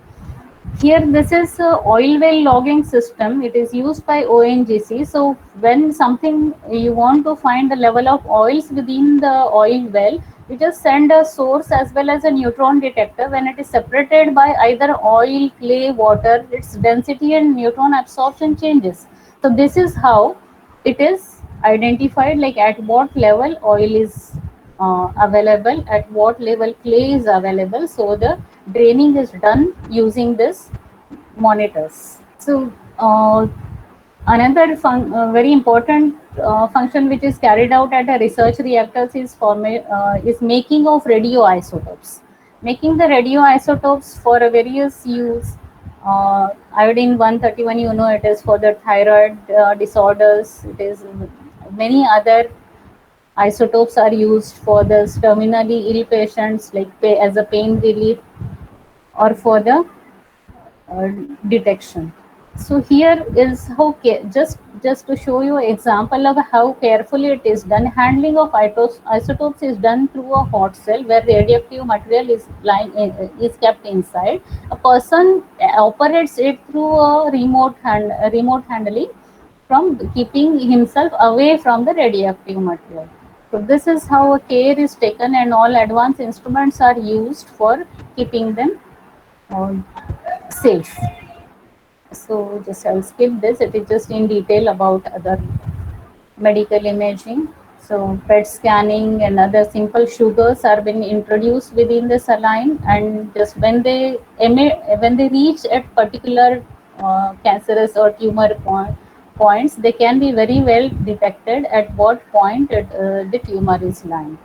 Here, this is a oil well logging system. It is used by ONGC. So when something you want to find the level of oils within the oil well, you just send a source as well as a neutron detector. When it is separated by either oil, clay, water, its density and neutron absorption changes. So this is how it is identified, like at what level oil is available, at what level clay is available. So the draining is done using this monitors. So another very important function which is carried out at a research reactors is making of radioisotopes. Making the radioisotopes for a various use. Iodine 131, you know, it is for the thyroid disorders. It is many other isotopes are used for the terminally ill patients, like as a pain relief or for the uh, detection. So here is how just to show you example of how carefully it is done. Handling of isotopes is done through a hot cell where radioactive material is kept inside. A person operates it through a remote handling from keeping himself away from the radioactive material. So this is how care is taken, and all advanced instruments are used for keeping them safe. So just I'll skip this. It is just in detail about other medical imaging. So PET scanning and other simple sugars are being introduced within the saline, and just when they emit, when they reach at particular cancerous or tumor points, they can be very well detected at what point the tumor is lying.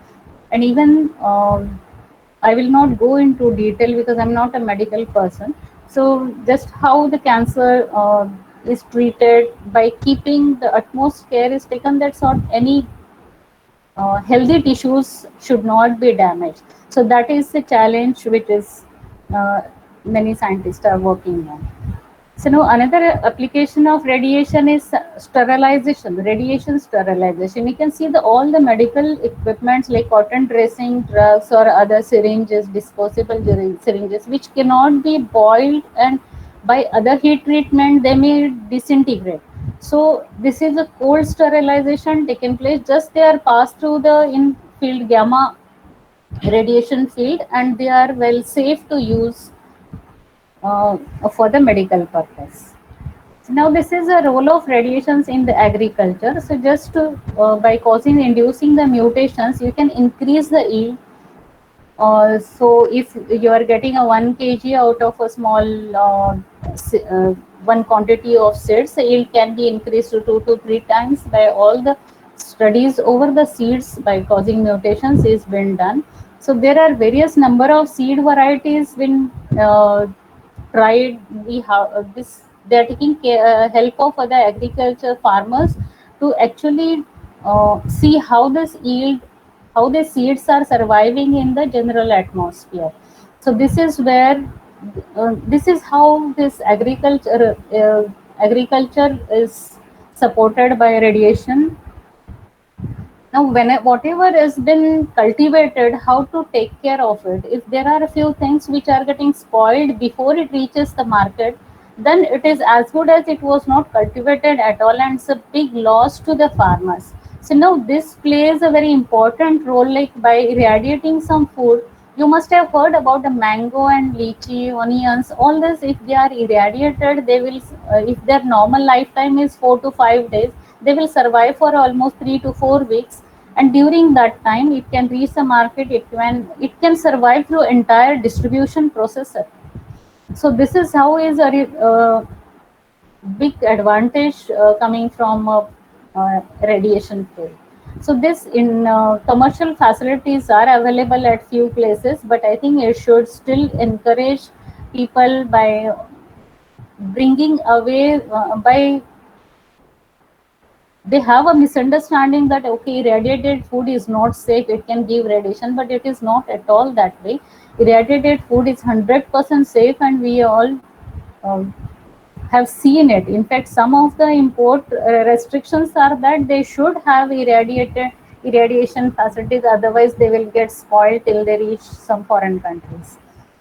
And even I will not go into detail because I'm not a medical person. So just how the cancer is treated by keeping the utmost care is taken that sort any healthy tissues should not be damaged. So that is the challenge which is uh, many scientists are working on. So now another application of radiation is sterilization, radiation sterilization. You can see the all the medical equipments like cotton dressing, drugs or other syringes, disposable syringes, which cannot be boiled and by other heat treatment they may disintegrate. So this is a cold sterilization taken place. Just they are passed through the in field gamma radiation field and they are well safe to use uh, for the medical purpose. Now this is a role of radiations in the agriculture. So just to, by causing inducing the mutations, you can increase the yield. So if you are getting a 1 kg out of a small one quantity of seeds, the yield can be increased to 2 to 3 times by all the studies over the seeds by causing mutations is been done. So there are various number of seed varieties been tried. We have this they are taking care, help of other agriculture farmers to actually see how this yield, how the seeds are surviving in the general atmosphere. So this is where this is how this agriculture is supported by radiation. Now when whatever has been cultivated, how to take care of it? If there are a few things which are getting spoiled before it reaches the market, then it is as good as it was not cultivated at all, and it's a big loss to the farmers. So now this plays a very important role, like by irradiating some food. You must have heard about the mango and lychee, onions, all this. If they are irradiated, they will if their normal lifetime is 4 to 5 days, they will survive for almost 3 to 4 weeks, and during that time it can reach the market. It can survive through entire distribution processor. So this is how is a big advantage coming from radiation field. So this in commercial facilities are available at few places, but I think it should still encourage people by bringing away by they have a misunderstanding that okay, irradiated food is not safe, it can give radiation, but it is not at all that way. Irradiated food is 100% safe, and we all um, have seen it. In fact, some of the import restrictions are that they should have irradiated irradiation facilities, otherwise they will get spoiled till they reach some foreign countries.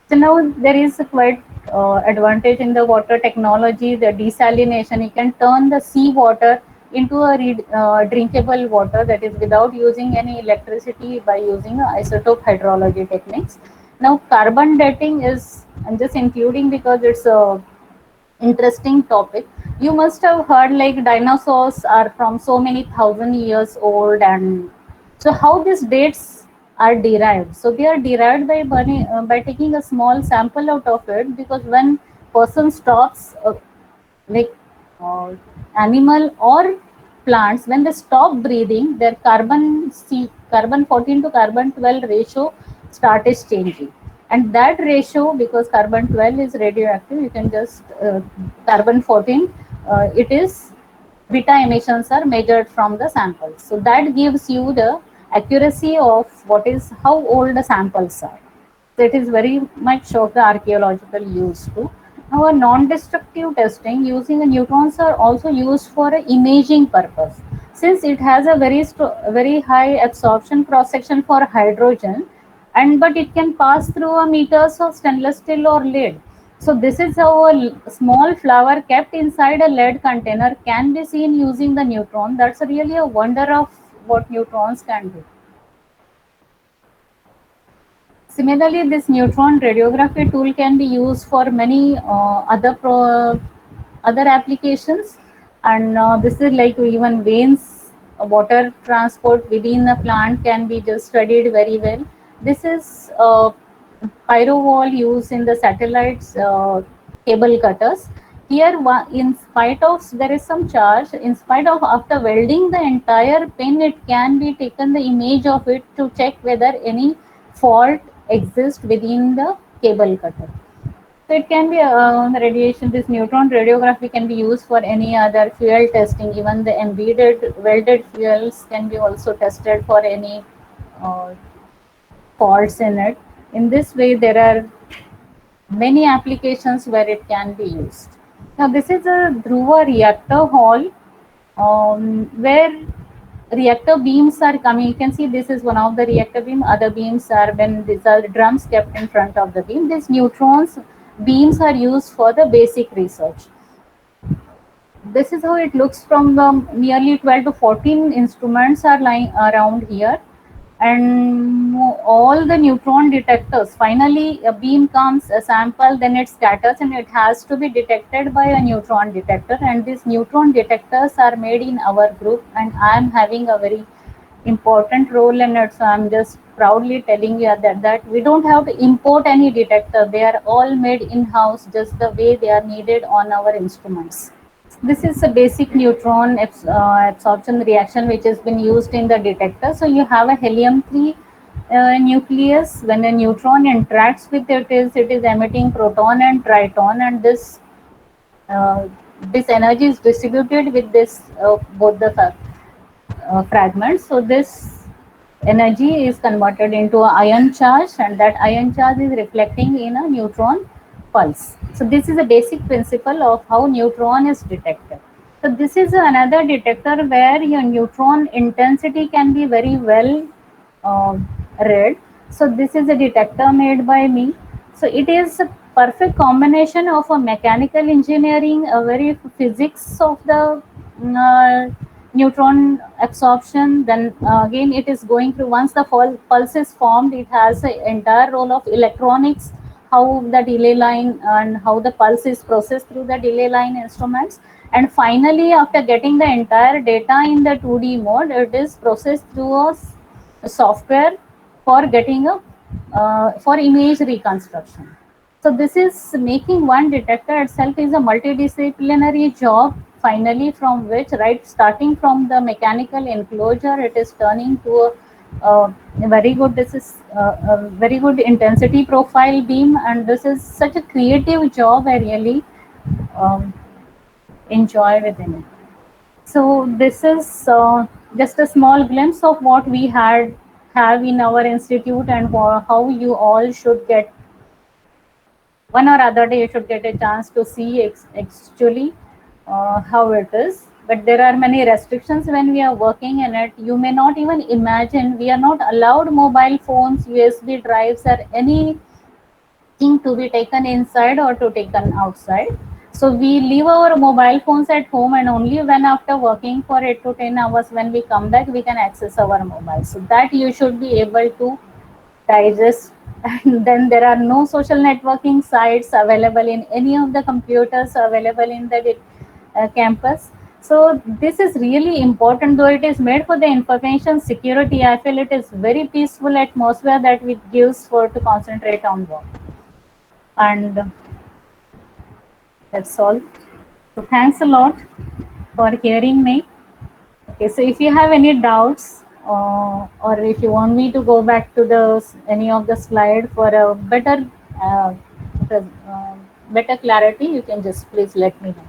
So now there is a quite advantage in the water technology, the desalination. You can turn the sea water into a drinkable water, that is without using any electricity, by using isotope hydrology techniques. Now carbon dating is, I'm just including because it's a interesting topic. You must have heard like dinosaurs are from so many thousand years old, and so how these dates are derived. So they are derived by by taking a small sample out of it, because when person stops like uh, animal or plants, when they stop breathing, their carbon 14 to carbon 12 ratio starts changing. And that ratio, because carbon 12 is radioactive, you can just carbon 14 it is beta emissions are measured from the samples. So that gives you the accuracy of what is how old the samples are. That is very much of the archaeological use too. Now, a non-destructive testing using the neutrons are also used for a imaging purpose. Since it has a very high absorption cross section for hydrogen, and but it can pass through a meters of stainless steel or lead. So this is how a small flower kept inside a lead container can be seen using the neutron. That's really a wonder of what neutrons can do. Similarly, this neutron radiography tool can be used for many other applications. And this is like even veins, water transport within the plant can be just studied very well. This is pyrowall used in the satellites cable cutters. Here, in spite of there is some charge, in spite of after welding the entire pin, it can be taken the image of it to check whether any fault exists within the cable cutter. So it can be radiation. This neutron radiography can be used for any other fuel testing. Even the embedded welded fuels can be also tested for any uh, faults in it. In this way, there are many applications where it can be used. Now, this is a Dhruva reactor hall where reactor beams are coming. You can see this is one of the reactor beam. Other beams are when these are drums kept in front of the beam. These neutrons beams are used for the basic research. This is how it looks from the nearly 12 to 14 instruments are lying around here, and all the neutron detectors, finally a beam comes, a sample, then it scatters, and it has to be detected by a neutron detector, and these neutron detectors are made in our group, and I am having a very important role in it. So I'm just proudly telling you that we don't have to import any detector. They are all made in-house just the way they are needed on our instruments. This is a basic neutron absorption reaction which has been used in the detector. So you have a helium-3 nucleus. When a neutron interacts with it is emitting proton and triton, and uh, this energy is distributed with this both the fragments. So this energy is converted into an ion charge, and that ion charge is reflecting in a neutron pulse. So this is a basic principle of how neutron is detected. So this is another detector where your neutron intensity can be very well read. So this is a detector made by me. So it is a perfect combination of a mechanical engineering, a very physics of the neutron absorption. Then again, it is going through, once the pulse is formed, it has an entire role of electronics, how the delay line and how the pulse is processed through the delay line instruments. And finally, after getting the entire data in the 2D mode, it is processed through a software for getting a for image reconstruction. So this is making one detector itself is a multidisciplinary job, finally, from which, right, starting from the mechanical enclosure, it is turning to a very good, this is a very good intensity profile beam, and this is such a creative job. I really um, enjoy within it. So this is just a small glimpse of what we have in our institute, and how you all should get, one or other day you should get a chance to see actually how it is. But there are many restrictions when we are working in it. You may not even imagine, we are not allowed mobile phones, USB drives, or anything to be taken inside or to taken outside. So we leave our mobile phones at home, and only when after working for 8 to 10 hours, when we come back, we can access our mobile. So that you should be able to digest. And then there are no social networking sites available in any of the computers available in the campus. So this is really important, though it is made for the information security. I feel it is very peaceful atmosphere that it gives for to concentrate on work. And that's all. So thanks a lot for hearing me. Okay, so if you have any doubts, or if you want me to go back to the any of the slide for a uh, better clarity, you can just please let me know.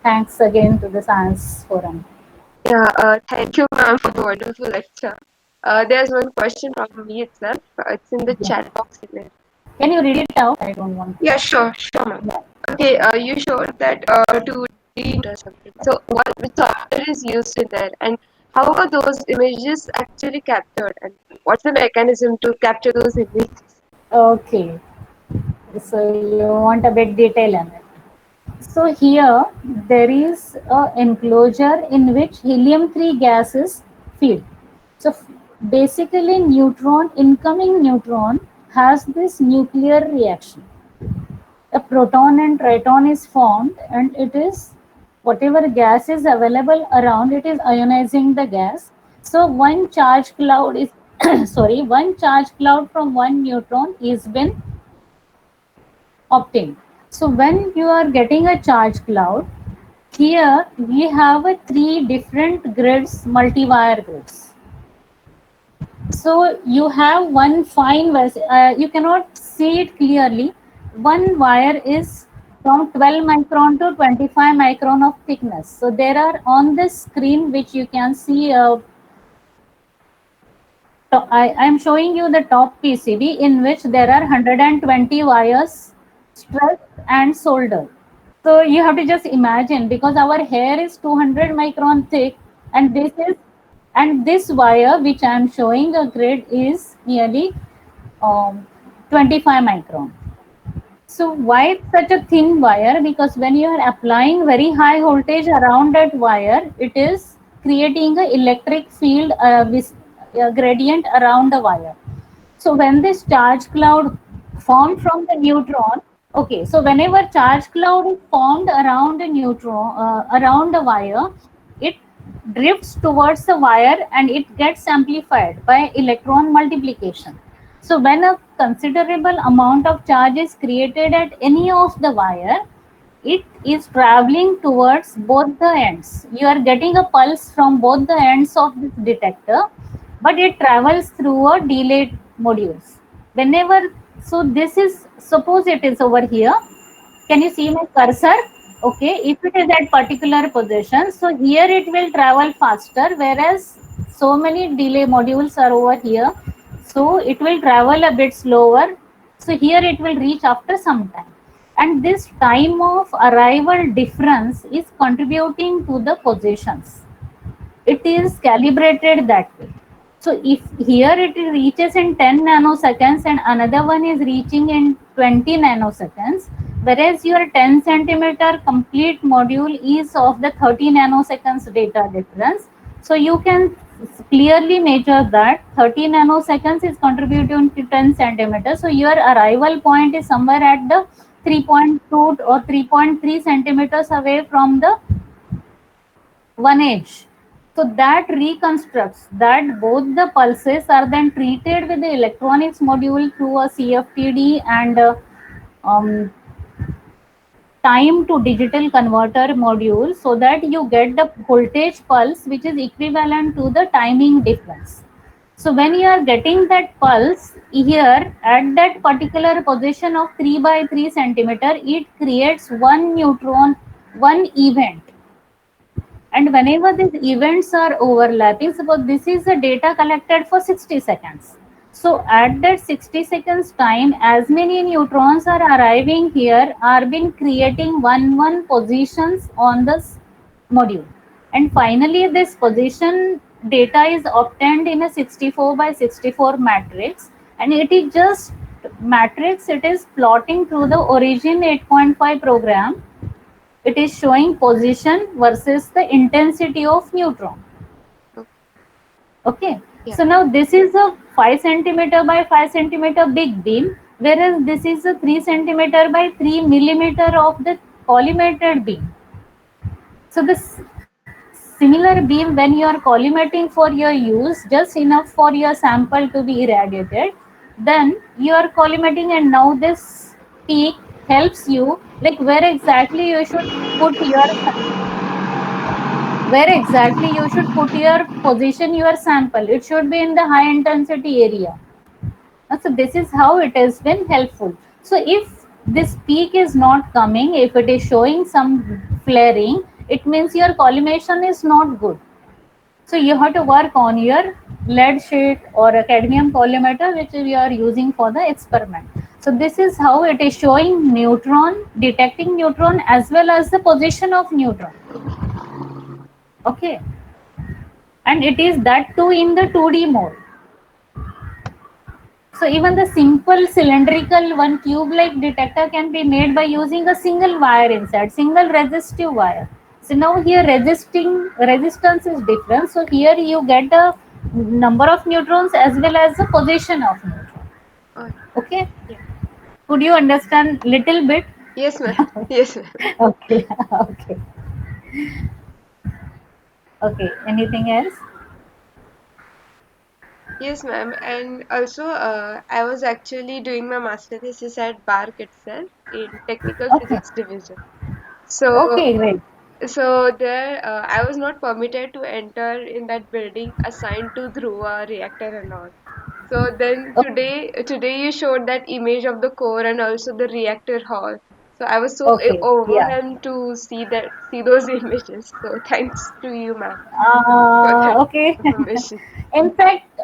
Thanks again to the Science Forum. Yeah, thank you, ma'am, for the wonderful lecture. There's one question from me itself. It's in the Yeah. chat box. Can you read it out? I don't want. Yeah, sure, ma'am. Yeah. Okay, you showed that 2D or something. So, which software is used in that, and how are those images actually captured, and what's the mechanism to capture those images? Okay. So you want a bit detail on it. So here there is a enclosure in which helium-3 gases feed. So basically incoming neutron has this nuclear reaction. the proton and triton is formed, and it is whatever gas is available around, it is ionizing the gas. So one charge cloud is sorry, one charge cloud from one neutron is been obtained. So when you are getting a charge cloud, here we have a three different grids, multi-wire grids. So you have one fine vessel, you cannot see it clearly. One wire is from 12 micron to 25 micron of thickness. So there are on this screen which you can see, I am showing you the top PCB in which there are 120 wires stressed and soldered. So you have to just imagine, because our hair is 200 micron thick, and this wire which I am showing a grid is nearly 25 micron. So why it's such a thin wire? Because when you are applying very high voltage around that wire, it is creating an electric field gradient around the wire. So when this charge cloud formed from the neutron, okay, so whenever charge cloud is formed around a neutron, around the wire, it drifts towards the wire and it gets amplified by electron multiplication. So when a considerable amount of charge is created at any of the wire, it is traveling towards both the ends. You are getting a pulse from both the ends of this detector, but it travels through a delayed modules. Whenever, so this is, suppose it is over here. Can you see my cursor? Okay, if it is at particular position, so here it will travel faster, whereas so many delay modules are over here. So it will travel a bit slower. So here it will reach after some time. And this time of arrival difference is contributing to the positions. It is calibrated that way. So if here it reaches in 10 nanoseconds and another one is reaching in 20 nanoseconds, whereas your 10 centimeter complete module is of the 30 nanoseconds data difference. So you can clearly measure that 30 nanoseconds is contributing to 10 centimeters. So your arrival point is somewhere at the 3.2 or 3.3 centimeters away from the one edge. So that reconstructs that both the pulses are then treated with the electronics module through a CFTD and time to digital converter module, so that you get the voltage pulse which is equivalent to the timing difference. So when you are getting that pulse here at that particular position of 3 by 3 centimeter, it creates one neutron, one event. And whenever these events are overlapping, suppose this is the data collected for 60 seconds. So at that 60 seconds time, as many neutrons are arriving here, are being creating one positions on this module. And finally, this position data is obtained in a 64 by 64 matrix. And it is just matrix, it is plotting through the origin 8.5 program. It is showing position versus the intensity of neutron. Okay. Yeah. So now this is a 5 centimeter by 5 centimeter big beam, whereas this is a 3 centimeter by 3 millimeter of the collimated beam. So this similar beam, when you are collimating for your use, just enough for your sample to be irradiated, then you are collimating, and now this peak helps you, like where exactly you should put your position your sample. It should be in the high intensity area. So this is how it has been helpful. So if this peak is not coming, if it is showing some flaring, it means your collimation is not good. So you have to work on your lead sheet or a cadmium collimator which we are using for the experiment. So this is how it is showing neutron, detecting neutron as well as the position of neutron. Okay. And it is that too in the 2D mode. So even the simple cylindrical one tube-like detector can be made by using a single wire inside, single resistive wire. So now here resistance is different. So here you get the number of neutrons as well as the position of neutron. Okay. Yeah. Could you understand little bit? Yes, ma'am. Yes, ma'am. Okay. Okay. Okay. Anything else? Yes, ma'am. And also, I was actually doing my master thesis at BARC itself in Technical Okay. Physics Division. So, Okay. Great. so there, I was not permitted to enter in that building assigned to Dhruva reactor and all. So then Okay. today you showed that image of the core and also the reactor hall. So I was so Okay. Yeah. overwhelmed to see those images. So thanks to you, ma'am, for that Okay. information. In fact,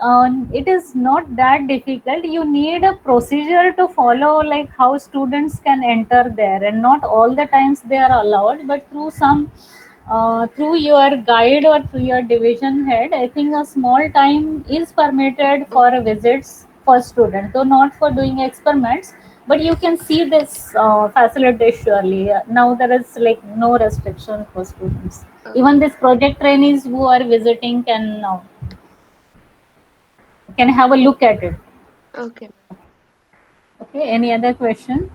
it is not that difficult. You need a procedure to follow, like how students can enter there, and not all the times they are allowed, but through your guide or through your division head, I think a small time is permitted for visits for students, though not for doing experiments. But you can see this facility surely. Now there is like no restriction for students. Okay, Even this project trainees who are visiting can have a look at it. okay. Okay. Any other question?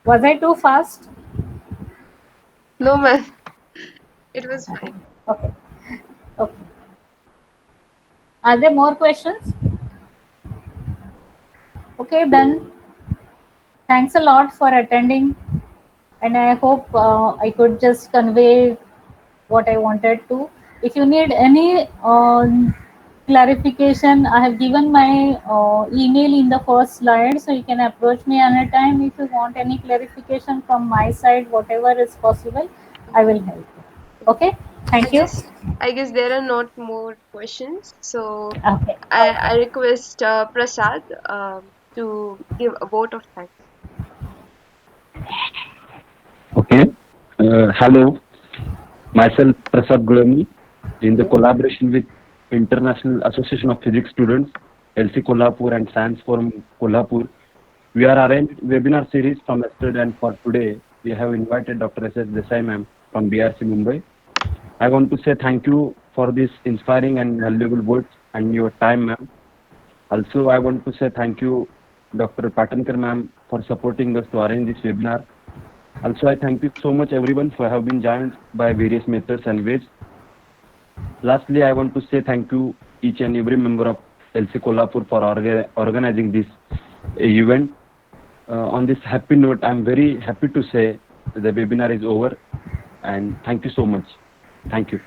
Was I too fast? No, ma'am, it was fine. Okay. Okay. Are there more questions? Okay, then thanks a lot for attending, and I hope I could just convey what I wanted to. If you need any clarification, I have given my email in the first slide, so you can approach me anytime if you want any clarification from my side, whatever is possible, I will help you. Okay, I thank you. guess I guess there are not more questions. So Okay. I request Prasad to give a vote of thanks. Okay. Hello, myself Prasad Gulami, in the collaboration with International Association of Physics Students, LC Kolhapur and Science Forum Kolhapur, we are arranged webinar series from yesterday, and for today we have invited Dr. S.S. Desai ma'am from BRC Mumbai. I want to say thank you for this inspiring and valuable words and your time, ma'am. Also, I want to say thank you, Dr. Patankar ma'am, for supporting us to arrange this webinar. Also, I thank you so much everyone for have been joined by various methods and ways. Lastly, I want to say thank you each and every member of LC Kolhapur for organizing this event. On this happy note, I'm very happy to say the webinar is over, and thank you so much. Thank you.